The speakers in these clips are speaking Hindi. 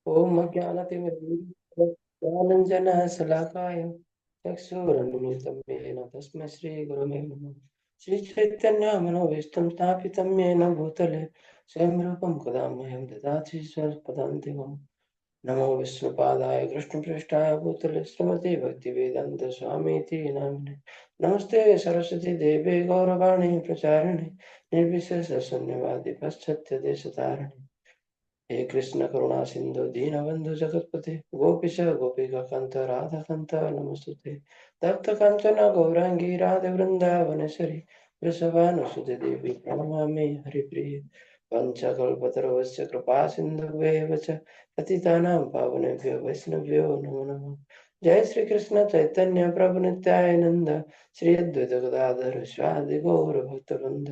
ओम अज्ञानतिमिरन्जनः शलाकाय चक्षुरुन्मीलितं येन तस्मै श्रीगुरवे नमः। श्रीचैतन्यमनोभीष्टं स्थापितं येन भूतले स्वयं रूपं कदा मह्यं ददाति स्वपदान्तिकम्। नमो विष्णुपादाय कृष्णपृष्ठाय भूतले श्रीमते भक्तिवेदान्त स्वामीति नामिने। नमस्ते सरस्वती देवे गौरवाणी प्रचारिणे निर्विशेष शून्यवादी पाश्चात्य देशतारिणे। हे कृष्ण करुणा सिंधु दीनबंधु जगतपते गोपीश गोपिका कांत राधा कांत नमस्तुते। तप्त कांचन गौरांगी राधे वृंदावनेश्वरी वृषभानुसुते देवी प्रणमामि हरिप्रिय। पंचकल्पतरुश्च कृपा सिन्धुभ्येव च पतितानां पावनेभ्यो वैष्णवेभ्यो नमो नमः। जय श्री कृष्ण चैतन्य प्रभु नित्यानंद श्री अद्वैत गदाधर स्वादि गौर भक्तवृंद।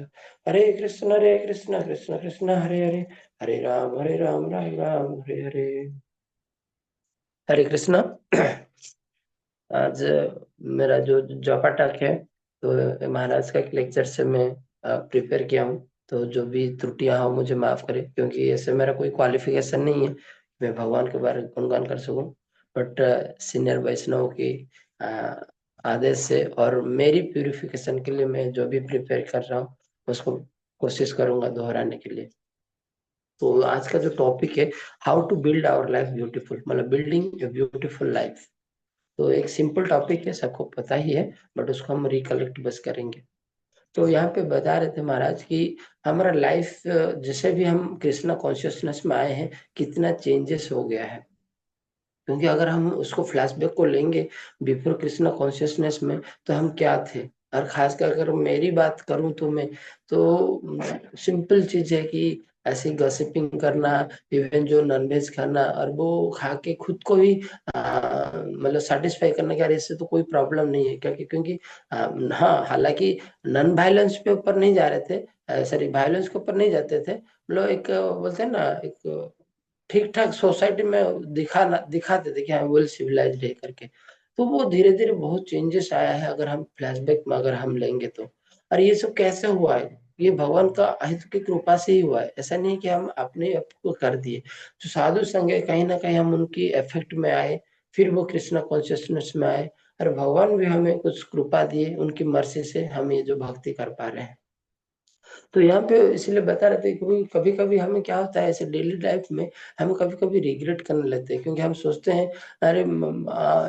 हरे कृष्ण कृष्ण कृष्ण हरे हरे, हरे राम राम राम हरे हरे। हरे कृष्णा। आज मेरा जो जॉब अटैक है, तो महाराज का एक लेक्चर से मैं प्रिपेयर किया हूँ। तो जो भी त्रुटियां हो मुझे माफ करें, क्योंकि ऐसे मेरा कोई क्वालिफिकेशन नहीं है मैं भगवान के बारे में गुणगान कर सकूं। बट सीनियर वैष्णव के आदेश से और मेरी प्यूरिफिकेशन के लिए मैं जो भी प्रिपेयर कर रहा हूँ उसको कोशिश करूंगा दोहराने के लिए। तो आज का जो टॉपिक है, how to build our life beautiful, मतलब बिल्डिंग ए ब्यूटीफुल लाइफ। तो एक सिंपल टॉपिक है, सबको पता ही है, बट उसको हम रिकलेक्ट बस करेंगे। तो यहाँ पे बता रहे थे महाराज कि हमारा लाइफ जैसे भी हम कृष्णा कॉन्शियसनेस में आए हैं, कितना चेंजेस हो गया है। क्योंकि अगर हम उसको फ्लैशबैक को लेंगे बिफोर कृष्णा कॉन्शियसनेस में, तो हम क्या थे। और खासकर अगर मेरी बात करूं तो मैं तो सिंपल चीज है कि ऐसे गसिपिंग करना, इवन जो नॉनवेज खाना, और वो खा के खुद को ही मतलब सेटिस्फाई करना कि यार इससे तो कोई प्रॉब्लम नहीं है, क्योंकि हाँ, हालांकि नॉन वायलेंस पे ऊपर नहीं जा रहे थे, सॉरी वायलेंस के ऊपर नहीं जाते थे, मतलब एक बोलते हैं ना, एक ठीक ठाक सोसाइटी में दिखाते थे कि हाँ वेल सिविलाइज्ड है करके। तो वो धीरे धीरे बहुत चेंजेस आया है अगर हम फ्लैशबैक में अगर हम लेंगे तो। और ये सब कैसे हुआ है, ये भगवान का अहित की कृपा से ही हुआ है, ऐसा नहीं कि हम अपने आप को कर दिए। जो साधु संग है, कहीं ना कहीं हम उनकी इफेक्ट में आए, फिर वो कृष्णा कॉन्शियसनेस में आए, और भगवान भी हमें कुछ कृपा दिए, उनकी मर्जी से हम ये जो भक्ति कर पा रहे हैं। तो यहाँ पे इसलिए बता रहे थे कि कभी कभी हमें क्या होता है ऐसे डेली लाइफ में, हम कभी कभी रिग्रेट करने लगते हैं, क्योंकि हम सोचते हैं अरे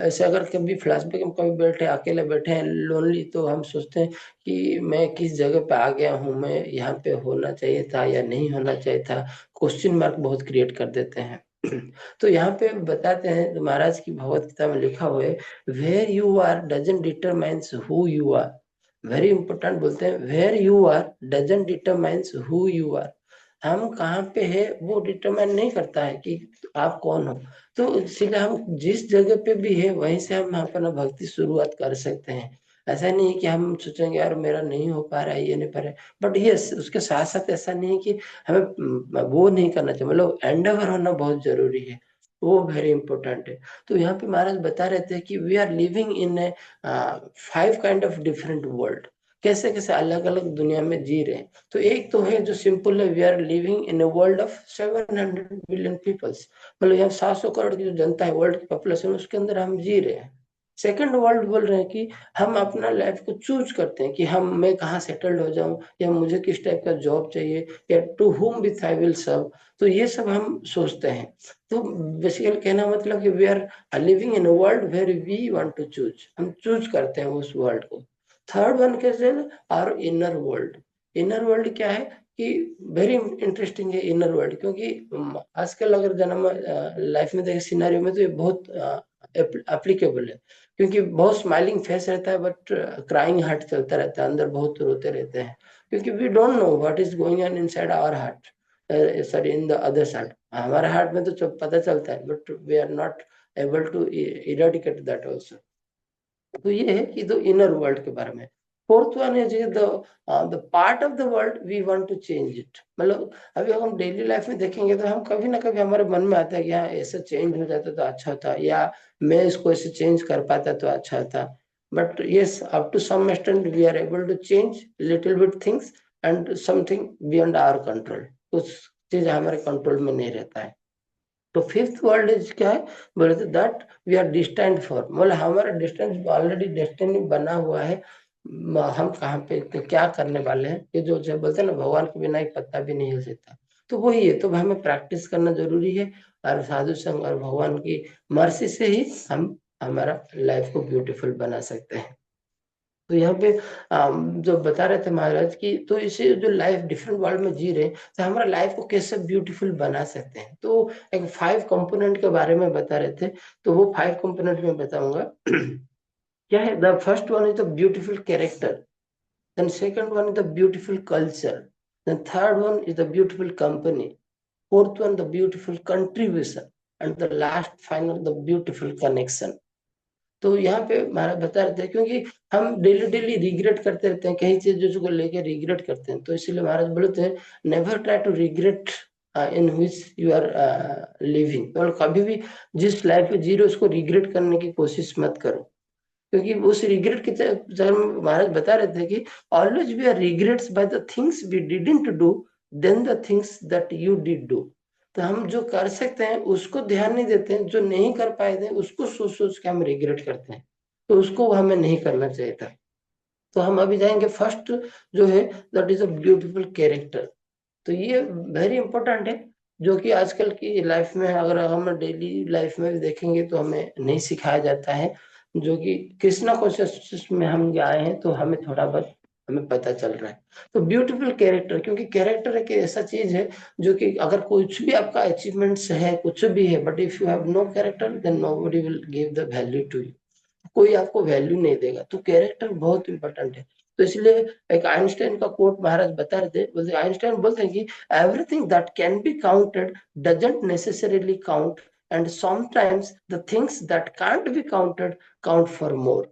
ऐसे अगर कभी फ्लैशबैक में कभी बैठे अकेले बैठे हैं लोनली, तो हम सोचते हैं कि मैं किस जगह पे आ गया हूँ, मैं यहाँ पे होना चाहिए था या नहीं होना चाहिए था, क्वेश्चन मार्क बहुत क्रिएट कर देते हैं। तो यहाँ पे बताते हैं, तो महाराज की भगवत गीता में लिखा हुआ है, where you are doesn't determines who you are. Very important बोलते हैं, where you are doesn't determines who you are. हम कहाँ पे है वो डिटरमाइन नहीं करता है कि आप कौन हो। तो इसलिए हम जिस जगह पे भी है वहीं से हम अपना भक्ति शुरुआत कर सकते हैं। ऐसा नहीं है कि हम सोचेंगे यार मेरा नहीं हो पा रहा है, ये नहीं पा रहा है। बट ये उसके साथ साथ ऐसा नहीं है कि हमें वो नहीं करना चाहिए, मतलब एंडेवर होना बहुत जरूरी है, वो वेरी इंपॉर्टेंट है। तो यहाँ पे महाराज बता रहे थे कि we are living in a 5 kind of different world. कैसे कैसे अलग अलग दुनिया में जी रहे हैं। तो एक तो है जो सिंपल है, we are living in a world of 700 billion peoples, मतलब यहाँ 700 करोड़ की जो जनता है, वर्ल्ड की पॉपुलेशन, उसके अंदर हम जी रहे हैं। सेकंड वर्ल्ड बोल रहे हैं कि हम अपना लाइफ को चूज करते हैं कि हम मैं कहाँ सेटल्ड हो जाऊं, या मुझे किस टाइप का जॉब चाहिए, या to whom with I will serve. तो ये सब हम सोचते हैं। तो बेसिकली कहना मतलब कि we are living in a world where we want to choose, हम चूज करते हैं उस वर्ल्ड को। थर्ड वन कैसे, और इनर वर्ल्ड। इनर वर्ल्ड क्या है कि वेरी इंटरेस्टिंग है इनर वर्ल्ड, क्योंकि आजकल अगर जन्म लाइफ में देखे सिनारियो में, तो ये बहुत एप्लीकेबल है। क्योंकि बहुत स्माइलिंग फेस रहता है, बट क्राइंग हार्ट चलता रहता है, अंदर बहुत रोते रहते हैं, क्योंकि we don't know what is going on inside our heart, sorry in the other side. हमारे हार्ट में तो पता चलता है, but we are not able to eradicate that also. तो ये है कि द इनर वर्ल्ड के बारे में। फोर्थ वन है the part of the world we want to change it, मतलब अभी हम डेली लाइफ में देखेंगे तो हम कभी ना कभी हमारे मन में आता है कि हाँ ऐसा चेंज हो जाता तो अच्छा होता, या मैं इसको ऐसे चेंज कर पाता तो अच्छा होता। But yes, up to some extent we are able to change little bit things, and something beyond our control, कुछ चीज हमारे कंट्रोल में नहीं रहता है। तो फिफ्थ वर्ल्ड इज क्या है, बोले तो that we are distant for, मतलब हमारा डिस्टेंस ऑलरेडी डेस्टिनी बना हुआ है, हम कहाँ पे तो क्या करने वाले हैं, ये जो बोलते हैं ना, भगवान के बिना एक पत्ता भी नहीं हिल सकता। तो वही है, तो हमें प्रैक्टिस करना जरूरी है, और साधु संग और भगवान की मर्जी से ही हम हमारा लाइफ को ब्यूटीफुल बना सकते हैं। तो यहाँ पे जो बता रहे थे महाराज की, तो इसे जो लाइफ डिफरेंट वर्ल्ड में जी रहे हैं, तो हमारा लाइफ को कैसे ब्यूटीफुल बना सकते हैं, तो एक 5 कंपोनेंट के बारे में बता रहे थे। तो वो 5 कंपोनेंट में बताऊंगा। क्या है, the first one is the beautiful character, then second one is the beautiful culture, then third one is the beautiful company, fourth one the beautiful contribution, and the last final the beautiful connection. तो यहाँ पे महाराज बता रहे थे, क्योंकि हम डेली डेली रिग्रेट करते रहते हैं, कई चीजों को लेकर रिग्रेट करते हैं, तो इसीलिए महाराज बोलते हैं never try to regret in which you are living, और कभी भी जिस लाइफ में जी रहे हो उसको रिग्रेट करने की कोशिश मत करो, क्योंकि उस रिग्रेट के जब महाराज बता रहे थे कि always we are regrets by the things we didn't do than the things that you did do. तो हम जो कर सकते हैं उसको ध्यान नहीं देते हैं, जो नहीं कर पाए थे उसको सोच सोच के हम रिग्रेट करते हैं, तो उसको हमें नहीं करना चाहिए था। तो हम अभी जाएंगे फर्स्ट जो है, that is a beautiful character. तो ये वेरी इंपॉर्टेंट है, जो कि आजकल की लाइफ में अगर हम डेली लाइफ में भी देखेंगे तो हमें नहीं सिखाया जाता है, जो कि कृष्णा कॉन्शियसनेस में हम आए हैं तो हमें थोड़ा बहुत हमें पता चल रहा है। तो ब्यूटीफुल कैरेक्टर, क्योंकि कैरेक्टर एक ऐसा चीज है जो कि अगर कुछ भी आपका अचीवमेंट्स है, कुछ भी है, but if you have no character then nobody will give the value to you, कोई आपको वैल्यू नहीं देगा। तो कैरेक्टर बहुत इंपॉर्टेंट है। तो इसलिए एक आइंस्टाइन का कोट महाराज बता रहे थे, बोलते आइंस्टाइन बोलते हैं कि everything that can be counted doesn't necessarily count, and sometimes the things that can't be counted count for more.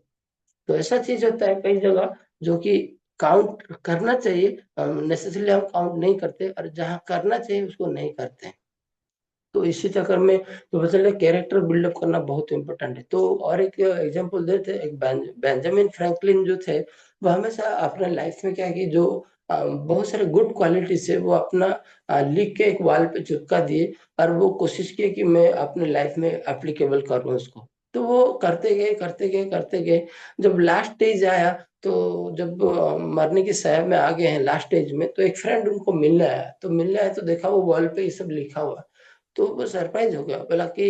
तो ऐसा चीज होता है कई जगह जो कि काउंट करना चाहिए, नेसेसरीली हम काउंट नहीं करते, और जहाँ करना चाहिए उसको नहीं करते। तो इसी चक्कर में तो बचले कैरेक्टर बिल्डअप करना बहुत इंपॉर्टेंट है। तो और एक एग्जांपल देते, एक बेंजामिन फ्रैंकलिन जो थे, वो हमेशा अपने लाइफ में क्या है कि जो बहुत सारे गुड क्वालिटीज है वो अपना लिख के एक वॉल पे चिपका दिए, और वो कोशिश किए कि मैं अपने लाइफ में एप्लीकेबल करूँ उसको। तो वो करते गए करते गए करते गए, जब लास्ट स्टेज आया, तो जब मरने की सह में आ गए हैं लास्ट स्टेज में, तो एक फ्रेंड उनको मिलने आया, तो मिलने आया तो देखा वो वॉल पे ये सब लिखा हुआ। तो वो सरप्राइज हो गया, बोला कि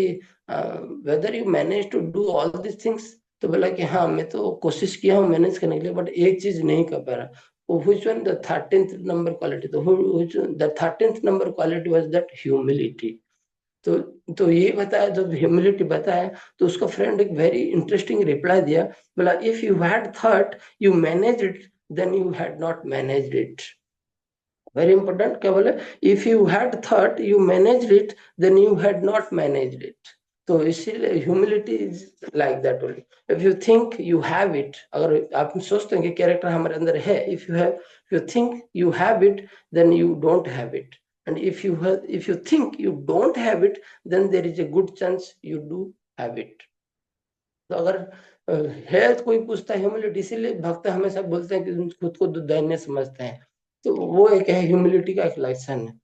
whether you manage to do all this things, तो बोला कि हाँ मैं तो कोशिश किया हूँ मैनेज करने के लिए, बट एक चीज नहीं कर पा रहा। Which one the 13th number quality, तो the 13th number quality was that humility. तो तो ये बताया, जब ह्यूमिलिटी बताया, तो उसका फ्रेंड एक वेरी इंटरेस्टिंग रिप्लाई दिया, बोला if you had thought you manage it then you had not managed it. Very important, क्या बोले, if you had thought you managed it then you had not managed it. तो इसीलिए humility is like that only. If you think you have it, अगर आप सोचते हैं कि कैरेक्टर हमारे अंदर है, if you think you have it then you don't have it, and if you think you don't have it then there is a good chance you do have it. तो अगर है तो कोई पूछता है ह्यूमिलिटी, इसीलिए भक्त हमेशा बोलते हैं कि खुद को दैन्य समझते हैं, तो वो एक है ह्यूमिलिटी का एक लक्षण है।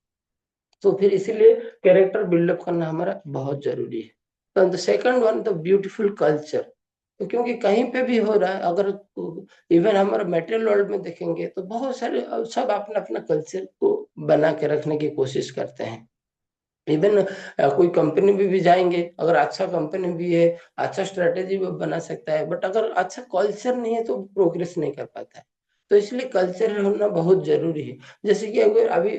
तो फिर इसीलिए कैरेक्टर बिल्डअप करना हमारा बहुत जरूरी है। तो the second one the beautiful culture, तो क्योंकि कहीं पे भी हो रहा है, अगर इवन हमारा मेटेरियल वर्ल्ड में देखेंगे तो बहुत सारे सब अपना अपना कल्चर को बना के रखने की कोशिश करते हैं। इवन कोई कंपनी भी जाएंगे, अगर अच्छा कंपनी भी है, अच्छा स्ट्रेटेजी भी बना सकता है, बट अगर अच्छा कल्चर नहीं है तो प्रोग्रेस नहीं कर पाता है। तो इसलिए कल्चर होना बहुत जरूरी है। जैसे कि अगर अभी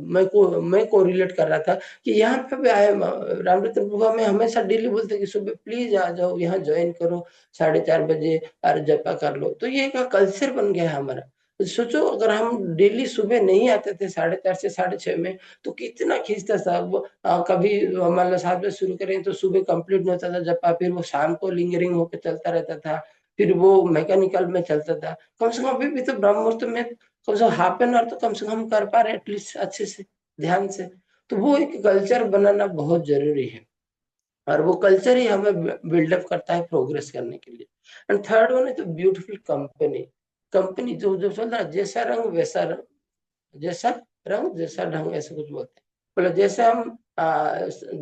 मैं को रिलेट कर रहा था कि यहाँ पे भी आए रामरतन प्रभु हमें हमेशा डेली बोलते कि सुबह प्लीज आ जाओ, यहाँ ज्वाइन करो 4:30 बजे, और जपा कर लो। तो ये एक कल्चर बन गया है हमारा। तो सोचो अगर हम डेली सुबह नहीं आते थे 4:30 से 6:30 में, तो कितना खींचता था वो। कभी मान लो 7 बजे शुरू करें तो सुबह कंप्लीट नहीं होता था जब, फिर वो शाम को लिंगरिंग होकर चलता रहता था, फिर वो मैकेनिकल में चलता था। कम से कम अभी भी तो ब्रह्म मुहूर्त में कम से कम हाफ एन आवर तो कम से कम कर पा रहे एटलीस्ट अच्छे से, ध्यान से। तो वो एक कल्चर बनाना बहुत जरूरी है, और वो कल्चर ही हमें बिल्डअप करता है प्रोग्रेस करने के लिए। एंड थर्ड वन है तो ब्यूटीफुल कंपनी। कंपनी जो जो चल रहा है, जैसा रंग वैसा रंग, जैसा रंग जैसा ढंग, ऐसे कुछ बोलते हैं। बोले जैसे हम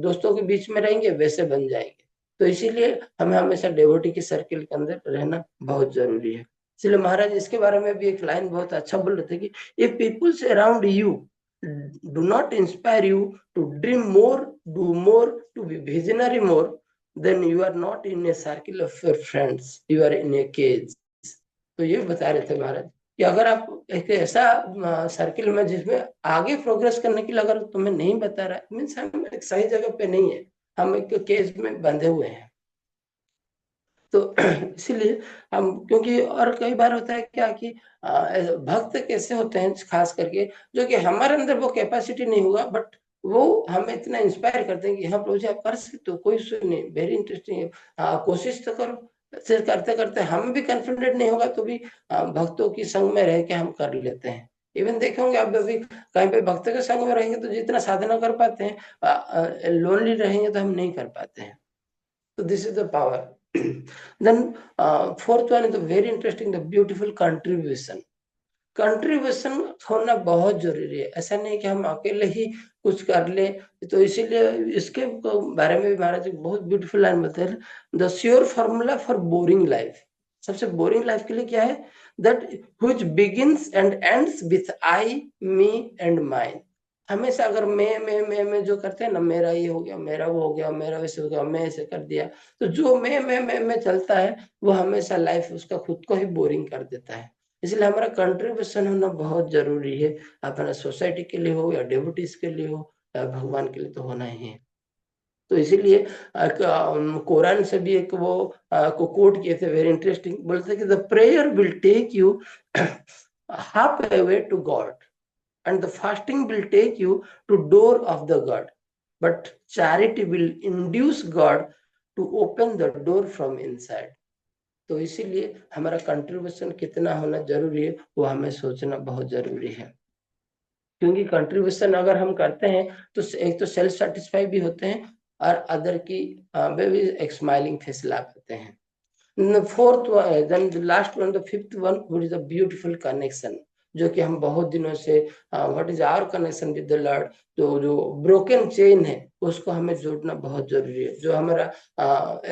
दोस्तों के बीच में रहेंगे वैसे बन जाएंगे। तो इसीलिए हमें हमेशा डेवोटी के सर्किल के अंदर रहना बहुत जरूरी है। इसलिए महाराज इसके बारे में भी एक लाइन बहुत अच्छा बोल रहे थे कि if peoples around you do not inspire you to dream more, do more, to be visionary more, then you are not in a circle of your friends, you are in a cage. तो ये बता रहे थे महाराज कि अगर आप एक ऐसा सर्किल में जिसमें आगे प्रोग्रेस करने के लिए अगर तुम्हें नहीं बता रहा है, मीन्स हम एक सही जगह पे नहीं है, हम एक केज में बंधे हुए हैं। तो इसीलिए हम, क्योंकि और कई बार होता है क्या कि भक्त कैसे होते हैं खास करके, जो कि हमारे अंदर वो कैपेसिटी नहीं होगा, बट वो हमें इतना इंस्पायर करते हैं कि हाँ प्रभु जी आप कर सकते हो, कोई इशू नहीं, वेरी इंटरेस्टिंग है, कोशिश तो करो। फिर करते करते हम भी कॉन्फिडेंट नहीं होगा तो भी भक्तों की संग में रह के हम कर लेते हैं। इवन देखे होंगे आप अभी कहीं पे भक्त के संग में रहेंगे तो जितना साधना कर पाते हैं, लोनली रहेंगे तो हम नहीं कर पाते हैं। So this is the power. Then fourth one is the very interesting, the beautiful contribution. Contribution होना बहुत जरूरी है। ऐसा नहीं कि हम अकेले ही कुछ कर ले। तो इसीलिए इसके बारे में भी महाराज जी बहुत ब्यूटीफुल लाइन बताते हैं, the sure formula for boring life. सबसे बोरिंग लाइफ के लिए क्या है, that which begins and ends with I, me and mine. हमेशा अगर मैं जो करते हैं ना, मेरा ये हो गया, मेरा वो हो गया, मेरा वैसे हो गया, मैं ऐसे कर दिया, तो जो मैं चलता है वो हमेशा लाइफ उसका खुद को ही बोरिंग कर देता है। इसलिए हमारा कंट्रीब्यूशन होना बहुत जरूरी है, अपना सोसाइटी के लिए हो या डेवोटीज के लिए हो या भगवान के लिए, तो होना ही है। तो इसीलिए कुरान से भी एक वो को कोट किए थे, वेरी इंटरेस्टिंग, बोलते कि the prayer will take you half way to God and the fasting will take you to door of the God, but charity will induce God to open the door from inside. तो इसीलिए हमारा कंट्रीब्यूशन कितना होना जरूरी है वो हमें सोचना बहुत जरूरी है। क्योंकि कंट्रीब्यूशन अगर हम करते हैं तो एक तो सेल्फ सेटिस्फाई भी होते हैं और अदर की वे भी एक स्माइलिंग फेस ला पाते हैं। The fourth one, then the last one, the fifth one, which is a beautiful connection, जो कि हम बहुत दिनों से what is our connection with the Lord, तो जो ब्रोकन चेन है उसको हमें जोड़ना बहुत जरूरी है। जो हमारा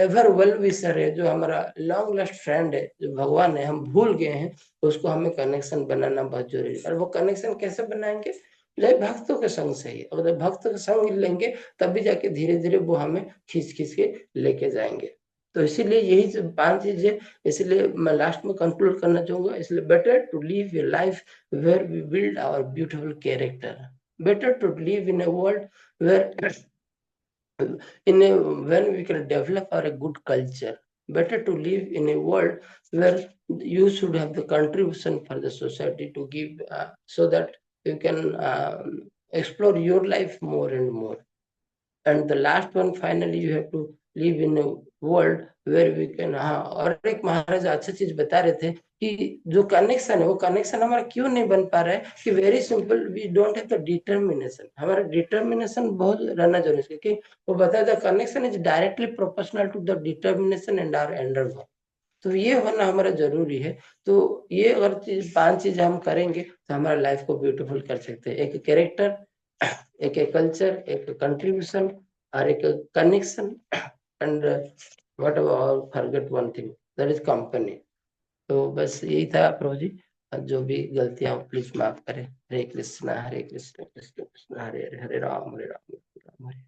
एवर वेल विशर है, जो हमारा लॉन्ग लास्ट फ्रेंड है, जो भगवान है, हम भूल गए हैं, उसको हमें कनेक्शन बनाना बहुत जरूरी है। और वो कनेक्शन कैसे बनाएंगे, जय भक्तों के संग से ही। अगर भक्त के संग लेंगे तभी जाके धीरे धीरे वो हमें खींच खींच के लेके जाएंगे। तो इसीलिए यही 5 चीजें, इसलिए मैं लास्ट में कंक्लूड करना चाहूंगा। इसलिए better to live your life where we build our beautiful character, better to live in a world where in a when we can develop our good culture, better to live in a world where you should have the contribution for the society to give, so that you can explore your life more and more. And the last one, finally, you have to live in a world where we can, हाँ, और एक महाराज अच्छी चीज बता रहे थे कि जो कनेक्शन है वो कनेक्शन हमारा क्यों नहीं बन पा रहा है, कि very simple, we don't have the determination. हमारा डिटर्मिनेशन बहुत रहना जरूरी है, क्योंकि वो बताया the connection is directly proportional to the determination and our ender. तो ये होना हमारा जरूरी है। तो ये अगर 5 चीज हम करेंगे तो हमारा लाइफ को ब्यूटीफुल कर सकते हैं। एक कैरेक्टर, एक कल्चर, एक कंट्रीब्यूशन और एक connection, and what about forget one thing, that is company. तो बस यही था प्रभु जी, जो भी गलतियां प्लीज माफ करें। हरे कृष्णा हरे कृष्ण कृष्ण कृष्ण हरे हरे, हरे राम हरे राम, राम हरे।